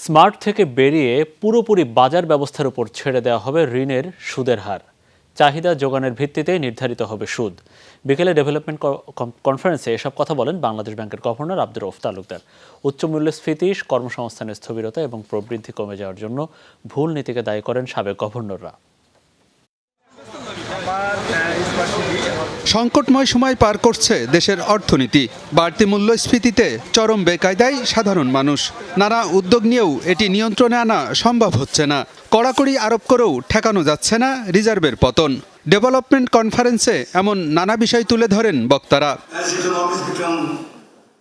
Smart থেকে বেরিয়ে পুরোপুরি বাজার ব্যবস্থার উপর ছেড়ে দেওয়া হবে ঋণের সুদের হার। চাহিদা যোগানের ভিত্তিতে নির্ধারিত হবে সুদ। বিকেলে ডেভেলপমেন্ট কনফারেন্সে এসব কথা বলেন বাংলাদেশ ব্যাংকের গভর্নর আব্দুর রউফ তালুকদার। উচ্চ মূল্যস্ফীতি, কর্মসংস্থানের স্থবিরতা এবং প্রবৃদ্ধি কমে যাওয়ার জন্য ভুল নীতিকে দায়ী করেন সাবেক গভর্নররা। সংকটময় সময় পার করছে দেশের অর্থনীতি। বাড়তি মূল্যস্ফীতিতে চরম বেকায়দায় সাধারণ মানুষ। নানা উদ্যোগ নিয়েও এটি নিয়ন্ত্রণে আনা সম্ভব হচ্ছে না। কড়াকড়ি আরোপ করেও ঠেকানো যাচ্ছে না রিজার্ভের পতন। ডেভেলপমেন্ট কনফারেন্সে এমন নানা বিষয় তুলে ধরেন বক্তারা।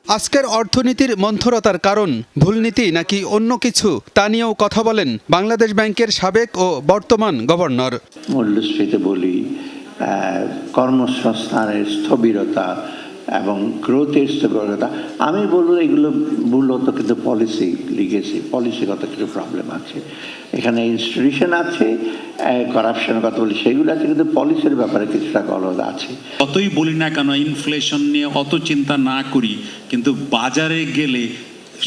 আজকের অর্থনীতির মন্থরতার কারণ ভুল নীতি নাকি অন্য কিছু, তা নিয়েও কথা বলেন বাংলাদেশ ব্যাংকের সাবেক ও বর্তমান গভর্নর। মূল্যস্ফীতি বলি, কর্মসংস্থানের স্থবিরতা এবং গ্রোথের স্থবিরতা, আমি বলবো এগুলো মূলত কিন্তু পলিসি লিগেসি, পলিসিগত কিছু প্রবলেম আছে। এখানে ইনস্টিটিউশন আছে, করাপশনের কথা বলি সেগুলো আছে, কিন্তু পলিসির ব্যাপারে কিছুটা গলদ আছে। অতই বলি না কেন ইনফ্লেশন নিয়ে অত চিন্তা না করি, কিন্তু বাজারে গেলে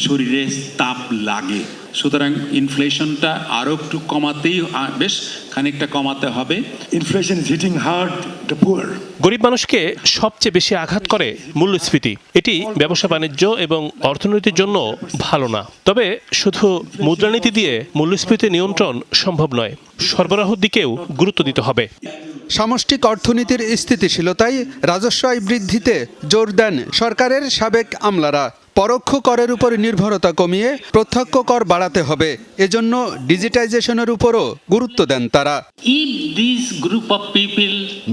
শরীরে তাপ লাগে। সুতরাং ইনফ্লেশনটা আরো একটু কমাতেই বেশ খানিকটা কমাতে হবে। Inflation is hitting hard the poor. গরিব মানুষকে সবচেয়ে বেশি আঘাত করে মূল্যস্ফীতি। এটি ব্যবসা বাণিজ্য এবং অর্থনীতির জন্য ভালো না। তবে শুধু মুদ্রানীতি দিয়ে মূল্যস্ফীতি নিয়ন্ত্রণ সম্ভব নয়, সরবরাহের দিকেও গুরুত্ব দিতে হবে। সামষ্টিক অর্থনীতির স্থিতিশীলতায় রাজস্ব আয় বৃদ্ধিতে জোর দেন সরকারের সাবেক আমলারা। পরোক্ষ করের উপর নির্ভরতা কমিয়ে প্রত্যক্ষ কর বাড়াতে হবে। এজন্য ডিজিটাইজেশনের উপরও গুরুত্ব দেন তারা।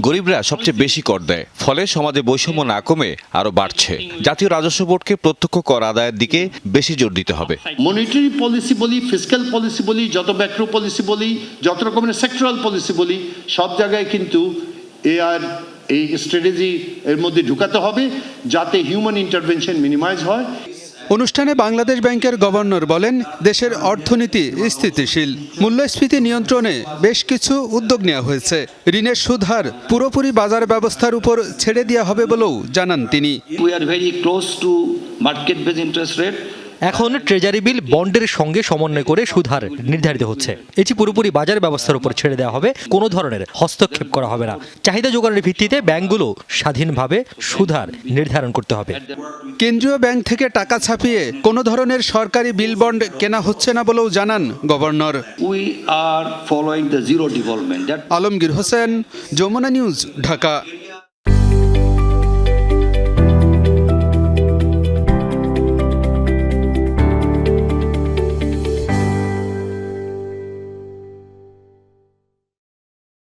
গরিবরা সবচেয়ে বেশি কর দেয়, ফলে সমাজে বৈষম্য না কমে আরো বাড়ছে। জাতীয় রাজস্ব বোর্ডকে প্রত্যক্ষ কর আদায়ের দিকে বেশি জোর দিতে হবে। মনিটারি পলিসি বলি, ফিসক্যাল পলিসি বলি, যত ম্যাক্রো পলিসি বলি, যত রকমের সেক্টরাল পলিসি বলি, সব জায়গায় কিন্তু এই স্ট্র্যাটেজি এর মধ্যে ঢুকাতে হবে যাতে হিউম্যান ইন্টারভেনশন মিনিমাইজ হয়। অনুষ্ঠানে বাংলাদেশ ব্যাংকের গভর্নর বলেন, দেশের অর্থনীতি স্থিতিশীল। মূল্যস্ফীতি নিয়ন্ত্রণে বেশ কিছু উদ্যোগ নেওয়া হয়েছে। ঋণের সুদ হার পুরোপুরি বাজার ব্যবস্থার উপর ছেড়ে দেওয়া হবে বলেও জানান তিনি। We are very close to market based interest rate. এখন ট্রেজারি বিল বন্ডের সঙ্গে সমন্বয় করে সুদ হার নির্ধারিত হচ্ছে। এটি পুরোপুরি বাজার ব্যবস্থার উপর ছেড়ে দেওয়া হবে, কোনো ধরনের হস্তক্ষেপ করা হবে না। চাহিদা যোগানের ভিত্তিতে ব্যাংকগুলো স্বাধীনভাবে সুদ হার নির্ধারণ করতে হবে। কেন্দ্রীয় ব্যাংক থেকে টাকা ছাপিয়ে কোনো ধরনের সরকারি বিল বন্ড কেনা হচ্ছে না বলেও জানান governor. We are following the zero development. Alamgir Hossain, Jamuna news, Dhaka.